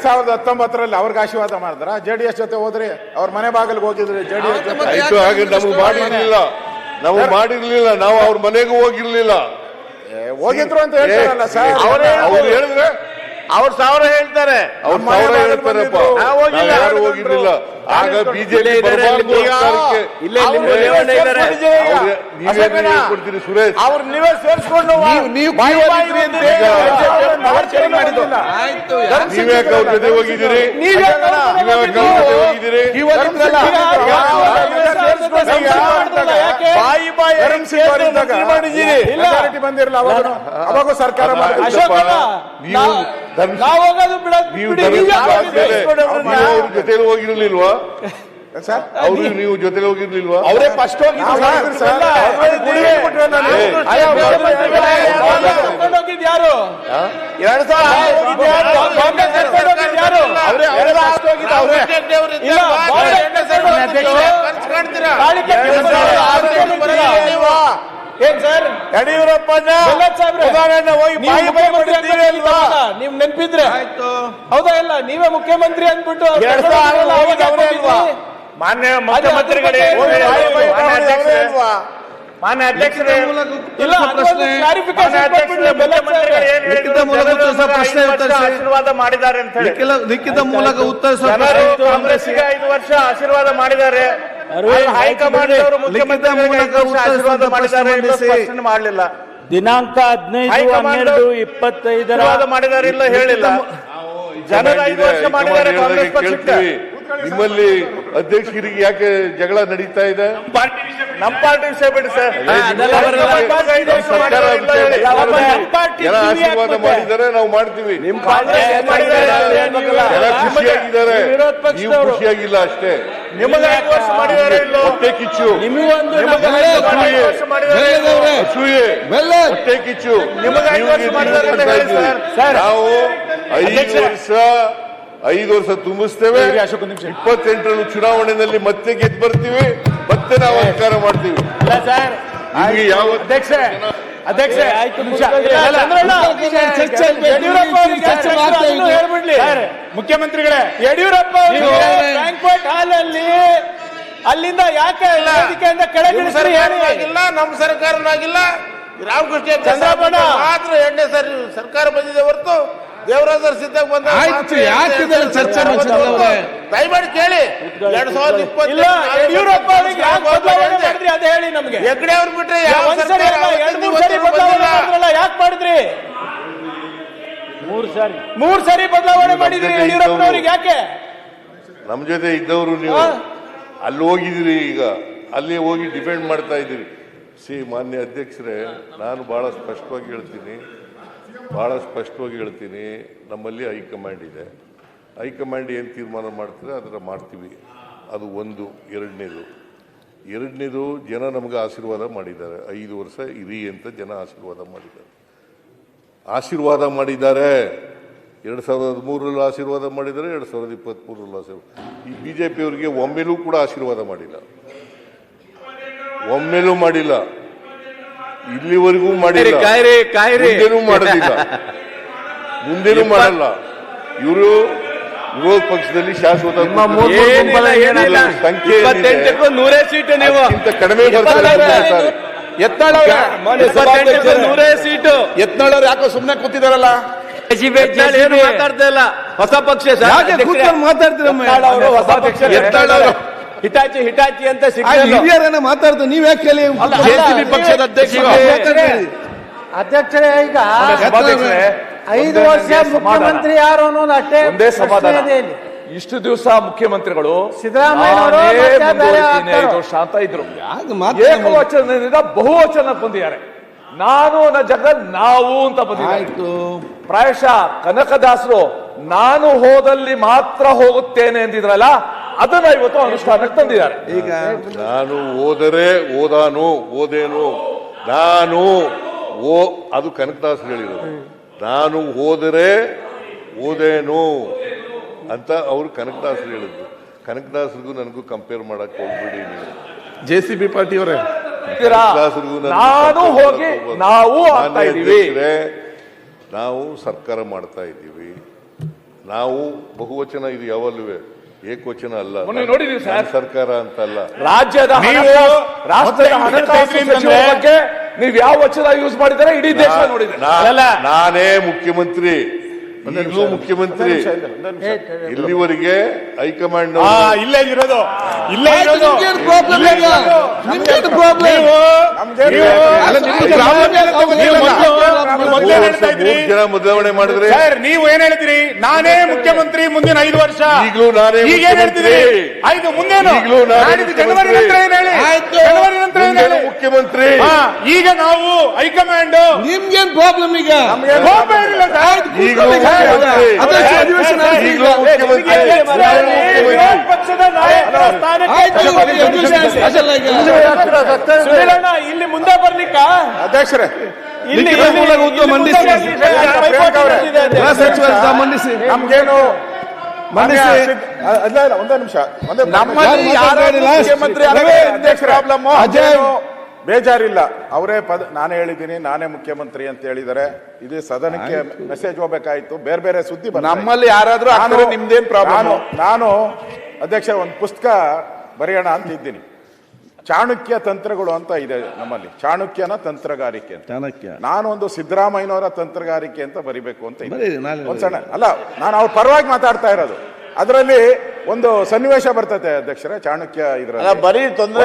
2019ರಲ್ಲಿ ಅವ್ರಿಗೆ ಆಶೀರ್ವಾದ ಮಾಡಿದ್ರ JDS ಜೊತೆ ಹೋದ್ರಿ, ಅವ್ರ ಮನೆ ಬಾಗಿಲಿಗೆ ಹೋಗಿದ್ರಿ JDS ಜೊತೆ. ಆಯ್ತು, ಹಾಗೆ ನಮ್ಗೆ ಮಾಡಿರ್ಲಿಲ್ಲ, ನಾವು ಮಾಡಿರ್ಲಿಲ್ಲ, ನಾವು ಅವ್ರ ಮನೆಗೂ ಹೋಗಿರ್ಲಿಲ್ಲ. ಹೋಗಿದ್ರು ಅಂತ ಹೇಳ್ತಾರಲ್ಲ ಸರ್. ಅವ್ರು ಹೇಳಿದ್ರೆ ಅವ್ರು 1000 ಹೇಳ್ತಾರೆ, ಅವ್ರು 1000 ಹೇಳ್ತಾರಪ್ಪ, ಯಾರು ಹೋಗಿರ್ಲಿಲ್ಲ. ಆಗ ಬಿಜೆಪಿ ಕೊಡ್ತೀರಿ ಸುರೇಶ್, ಅವ್ರು ನೀವೇ ಸೇರಿಸ್ಕೊಂಡು ನೀವ್ಯಾಕೆ ಅವ್ರ ಜೊತೆ ಹೋಗಿದ್ದೀರಿ? ಬಂದಿರಲ್ಲ ಅವಾಗೂ ಸರ್ಕಾರ ಜೊತೆ ಹೋಗಿರ್ಲಿಲ್ವಾ ಸರ್? ಅವ್ರು ನೀವು ಜೊತೆ ಹೋಗಿರ್ಲಿಲ್ವಾ? ಅವರೇ ಫಸ್ಟ್ ಹೋಗಿದ್ರು ಯಾರು? ಏನ್ ಸರ್ ಯಡಿಯೂರಪ್ಪ ನೀವ್ ನೆನ್ಪಿದ್ರೆ ಹೌದಾ? ಇಲ್ಲ ನೀವೇ ಮುಖ್ಯಮಂತ್ರಿ ಅಂದ್ಬಿಟ್ಟು ಮಾನ್ಯ ಮುಖ್ಯಮಂತ್ರಿಗಳೇ, ಮಾನ್ಯ ಅಧ್ಯಕ್ಷರೇ, ಆಶೀರ್ವಾದ ಮಾಡಿದ್ದಾರೆ ಅಂತ ಹೇಳಿ ಲಿಖಿತ ಮೂಲಕ ಉತ್ತರಿಸ. ಕಾಂಗ್ರೆಸ್ಗೆ 5 ವರ್ಷ ಆಶೀರ್ವಾದ ಮಾಡಿದ್ದಾರೆ, ಹೈಕಮಾಂಡ್ ಅವರು ಮುಖ್ಯಮಂತ್ರಿಗಳಿಗೆ ಆಶೀರ್ವಾದ ಮಾಡಿದ್ದಾರೆ, ಸ್ಪಷ್ಟನೆ ಮಾಡಲಿಲ್ಲ. ದಿನಾಂಕ 15/12/25 ಮಾಡಿದ್ದಾರೆ, ಇಲ್ಲ ಹೇಳಿಲ್ಲ. ಜನರು 5 ವರ್ಷ ಮಾಡಿದ್ದಾರೆ ಕಾಂಗ್ರೆಸ್ ಪಕ್ಷಕ್ಕೆ. ನಿಮ್ಮಲ್ಲಿ ಅಧ್ಯಕ್ಷರಿಗೆ ಯಾಕೆ ಜಗಳ ನಡೀತಾ ಇದೆ? ನಮ್ಮ ಪಾರ್ಟಿ ವಿಷಯ ಬಿಡಿ ಸರ್. ಜನ ಆಶೀರ್ವಾದ ಮಾಡಿದ್ದಾರೆ, ನಾವು ಮಾಡ್ತೀವಿ. ಜನ ಖುಷಿಯಾಗಿದ್ದಾರೆ, ನೀವು ಖುಷಿಯಾಗಿಲ್ಲ ಅಷ್ಟೇ. ನಿಮಗೆ 5 ವರ್ಷ ಮಾಡಿದ್ದಾರೆ, ಹೊಟ್ಟೆ ಕಿಚ್ಚು, ಹೊಟ್ಟೆ ಕಿಚ್ಚು. ನಾವು 5 ವರ್ಷ ತುಂಬಿಸ್ತೇವೆ, 28ರಲ್ಲಿ ಚುನಾವಣೆಯಲ್ಲಿ ಮತ್ತೆ ಗೆದ್ದು ಬರ್ತೀವಿ, ಮತ್ತೆ ನಾವು ಅಧಿಕಾರ ಮಾಡ್ತೀವಿ. ನಿಮಗೆ ಯಾವ ಅಧ್ಯಕ್ಷೆ ಆಯ್ತು ಮುಖ್ಯಮಂತ್ರಿಗಳೇ, ಯಡಿಯೂರಪ್ಪ ಬ್ಯಾಂಕ್ವೆಟ್ ಹಾಲ್ ಅಲ್ಲಿ ಅಲ್ಲಿಂದ ಯಾಕೆ ಕೆಳಗಿಳಿಸಿಲ್ಲ? ನಮ್ಮ ಸರ್ಕಾರನೂ ಆಗಿಲ್ಲ, ರಾಮಕೃಷ್ಣ ಚಂದ್ರಬಾಬು ಮಾತ್ರ 2ನೇ ಸರಿ ಸರ್ಕಾರ ಬಂದಿದೆ ಹೊರತು ದೇವರಾಜ ಸಿದ್ದಾಗ ಬಂದ ಚರ್ಚೆ ದಯಮಾಡಿ ಕೇಳಿ. 2020 ಯಡಿಯೂರಪ್ಪ ಅದೇ ಹೇಳಿ ನಮ್ಗೆ. ಹೆಗ್ಡೆ ಅವ್ರು ಬಿಟ್ರೆ ಯಾಕೆ ಮಾಡಿದ್ರಿ? 3 ಸಾರಿ ಬದಲಾವಣೆ ಮಾಡಿದ್ರಿ ಯಡಿಯೂರಪ್ಪನವ್ರಿಗೆ ಯಾಕೆ? ನಮ್ ಜೊತೆ ಇದ್ದವರು ನೀವು ಅಲ್ಲಿ ಹೋಗಿದ್ದೀರಿ, ಈಗ ಅಲ್ಲಿ ಹೋಗಿ ಡಿಪೆಂಡ್ ಮಾಡ್ತಾ ಇದ್ದೀರಿ. ಮಾನ್ಯ ಅಧ್ಯಕ್ಷರೇ, ನಾನು ಬಹಳ ಸ್ಪಷ್ಟವಾಗಿ ಹೇಳ್ತೀನಿ, ನಮ್ಮಲ್ಲಿ ಹೈಕಮಾಂಡ್ ಇದೆ. ಹೈಕಮಾಂಡ್ ಏನು ತೀರ್ಮಾನ ಮಾಡ್ತಾರೆ ಅದರ ಮಾಡ್ತೀವಿ. ಅದು ಒಂದು. ಎರಡನೇದು ಜನ ನಮಗೆ ಆಶೀರ್ವಾದ ಮಾಡಿದ್ದಾರೆ. 5 ವರ್ಷ ಇರಿ ಅಂತ ಜನ ಆಶೀರ್ವಾದ ಮಾಡಿದ್ದಾರೆ. 2013ರಲ್ಲಿ ಆಶೀರ್ವಾದ ಮಾಡಿದ್ದಾರೆ, 2023ರಲ್ಲಿ ಆಶೀರ್ವಾದ. ಈ ಬಿಜೆಪಿಯವರಿಗೆ ಒಮ್ಮೆಲೂ ಕೂಡ ಆಶೀರ್ವಾದ ಮಾಡಿಲ್ಲ, ಇಲ್ಲಿವರೆಗೂ ಮಾಡಿಲ್ಲ, ಮುಂದೇನೂ ಮಾಡಲ್ಲ. ಇವರು ವಿರೋಧ ಪಕ್ಷದಲ್ಲಿ ಶಾಶ್ವತ ಸಂಖ್ಯೆ 100 ಸೀಟು, ನೀವು ಕಡಿಮೆ ಬರ್ತಾರೆ. ಯತ್ನಾಳವ್ರು ಯಾಕೋ ಸುಮ್ಮನೆ ಕೂತಿದಾರಲ್ಲ, ಮಾತಾಡ್ತಾ ಇಲ್ಲ. ಹೊಸ ಪಕ್ಷ ಹಿಟಾಚಿ ಅಂತ ಹಿರಿಯರನ್ನ ಮಾತಾಡ್ತಾರೆ, ನೀವ್ ಯಾಕೆ ಕೇಳಿ? ಪಕ್ಷದ ಅಧ್ಯಕ್ಷರೇ, ಈಗ 5 ವರ್ಷ ಮುಖ್ಯಮಂತ್ರಿ ಯಾರು ಅನ್ನೋದು ಅಷ್ಟೇ ಒಂದೇ ಸಮಾಧಾನ. ಇಷ್ಟು ದಿವಸ ಮುಖ್ಯಮಂತ್ರಿಗಳು ಸಿದ್ದರಾಮಯ್ಯ 5 ವರ್ಷ ಅಂತ ಇದ್ರು, ಏಕವಚನದಿಂದ ಬಹುವಚನ ಬಂದಿದ್ದಾರೆ. ನಾನು ಜಗನ್ ನಾವು ಅಂತ ಬಂದಿದ್ದಾರೆ. ಪ್ರಾಯಶಃ ಕನಕದಾಸರು ನಾನು ಹೋದಲ್ಲಿ ಮಾತ್ರ ಹೋಗುತ್ತೇನೆ ಅಂದಿದ್ರಲ್ಲ, ಅದನ್ನ ಇವತ್ತು ಅನುಷ್ಠಾನಕ್ಕೆ ತಂದಿದ್ದಾರೆ. ಈಗ ನಾನು ಹೋದರೆ ಓದೇನು, ನಾನು ಅದು ಕನಕದಾಸರು ಹೇಳಿರೋದು. ನಾನು ಹೋದರೆ ಓದೇನು ಅಂತ ಅವರು ಕನಕದಾಸರು ಹೇಳಿದ್ರು. ಕನಕದಾಸರಿಗೂ ನನಗೂ ಕಂಪೇರ್ ಮಾಡಕ್ ಹೋಗ್ಬಿಡಿ ನೀವು. JCB ಪಾರ್ಟಿಯವರೇ, ನಾನು ಹೋಗಿ ನಾವು ನಾವು ಸರ್ಕಾರ ಮಾಡ್ತಾ ಇದ್ದೀವಿ. ನಾವು ಬಹುವಚನ ಇದು ಯಾವಲ್ಲೂ ಏಕವಚನ ಅಲ್ಲ. ಮೊನ್ನೆ ನೋಡಿದೀವಿ ಸರ್. ನನ್ನ ಸರ್ಕಾರ ಅಂತಲ್ಲ. ರಾಜ್ಯದ ರಾಷ್ಟ್ರದ ಹಣಕಾಸು ಸಚಿವರ ಬಗ್ಗೆ ನೀವು ಯಾವ ವಚನ ಯೂಸ್ ಮಾಡಿದರೆ ಇಡೀ ದೇಶ ನೋಡಿದೆ. ನಾನೇ ಮುಖ್ಯಮಂತ್ರಿ, ಈಗಲೂ ಮುಖ್ಯಮಂತ್ರಿ. ಇಲ್ಲಿವರೆಗೆ ಹೈಕಮಾಂಡ್ ಇಲ್ಲೇ ಇರೋದು ಪ್ರಾಬ್ಲಮ್ ಜನ ಬದಲಾವಣೆ ಮಾಡಿದ್ರೆ ನೀವು ಏನ್ ಹೇಳ್ತೀರಿ? ನಾನೇ ಮುಖ್ಯಮಂತ್ರಿ ಮುಂದಿನ 5 ವರ್ಷ. ಈಗಲೂ ನಾನೇ ಮುಖ್ಯಮಂತ್ರಿ. ಆಯ್ತು, ಮುಂದೇನು? ಈಗಲೂ ನಾನೇ ಜನವರಿ ನಂತರ ಏನ್ ಹೇಳಿ? ಜನವರಿ ನಂತರ ಏನ್ ಹೇಳಿ? ಮುಖ್ಯಮಂತ್ರಿ. ಈಗ ನಾವು ಹೈಕಮಾಂಡ್ ನಿಮ್ಗೇನ್ ಪ್ರಾಬ್ಲಮ್ ಈಗ? ಕೋಪ ಇರಲಿಲ್ಲ ಸರ್. ಈಗಲೂ ಮುಖ್ಯಮಂತ್ರಿ. ಅದಕ್ಕೆ ಅಧಿವೇಶನ ಈಗಲೂ ಮುಖ್ಯಮಂತ್ರಿ. ಪಕ್ಷದ ನಾಯಕರ ಸ್ಥಾನಕ್ಕೆ ಸುನಿಲಣ್ಣ ಇಲ್ಲಿ ಮುಂದೆ ಬರ್ಲಿಕ್ಕ ಅಧ್ಯಕ್ಷರೇ, ಇಲ್ಲಿ ಲಿಖಿತ ಮೂಲಕ ಉತ್ತರ ಮಂಡಿಸಿ. ಗೃಹ ಸಚಿವರಿಂದ ಮಂಡಿಸಿ. ನಮ್ಗೇನು ಮಂಡಿಸಿ. ಒಂದೇ ನಿಮಿಷ. ನಮ್ಮಲ್ಲಿ ಯಾರು ಮುಖ್ಯಮಂತ್ರಿ ಪ್ರಾಬ್ಲಮ್ ಅಜಯ್ ಬೇಜಾರಿಲ್ಲ. ಅವರೇ ನಾನೇ ಹೇಳಿದ್ದೀನಿ, ನಾನೇ ಮುಖ್ಯಮಂತ್ರಿ ಅಂತ ಹೇಳಿದ್ದಾರೆ. ಇದು ಸದನಕ್ಕೆ ಮೆಸೇಜ್ ಹೋಗ್ಬೇಕಾಯ್ತು. ಬೇರೆ ಬೇರೆ ಸುದ್ದಿ ನಮ್ಮಲ್ಲಿ ಯಾರಾದ್ರೂ ನಿಮ್ದೇನ್ ಪ್ರಾಬ್ಲಮ್? ನಾನು ಅಧ್ಯಕ್ಷ ಒಂದು ಪುಸ್ತಕ ಬರೆಯೋಣ ಅಂತ ಇದ್ದೀನಿ. ಚಾಣಕ್ಯ ತಂತ್ರಗಳು ಅಂತ ಇದೆ ನಮ್ಮಲ್ಲಿ. ಚಾಣಕ್ಯನ ತಂತ್ರಗಾರಿಕೆ ಅಂತ. ನಾನು ಒಂದು ಸಿದ್ದರಾಮಯ್ಯನವರ ತಂತ್ರಗಾರಿಕೆ ಅಂತ ಬರಿಬೇಕು ಅಂತ ಒಂದ್ ಸಣ್ಣ ಅಲ್ಲ, ನಾನು ಅವ್ರ ಪರವಾಗಿ ಮಾತಾಡ್ತಾ ಇರೋದು. ಅದರಲ್ಲಿ ಒಂದು ಸನ್ನಿವೇಶ ಬರ್ತದೆ ಅಧ್ಯಕ್ಷರೇ, ಚಾಣಕ್ಯ ಇದ್ರಲ್ಲಿ ಬರೀ ತೊಂದರೆ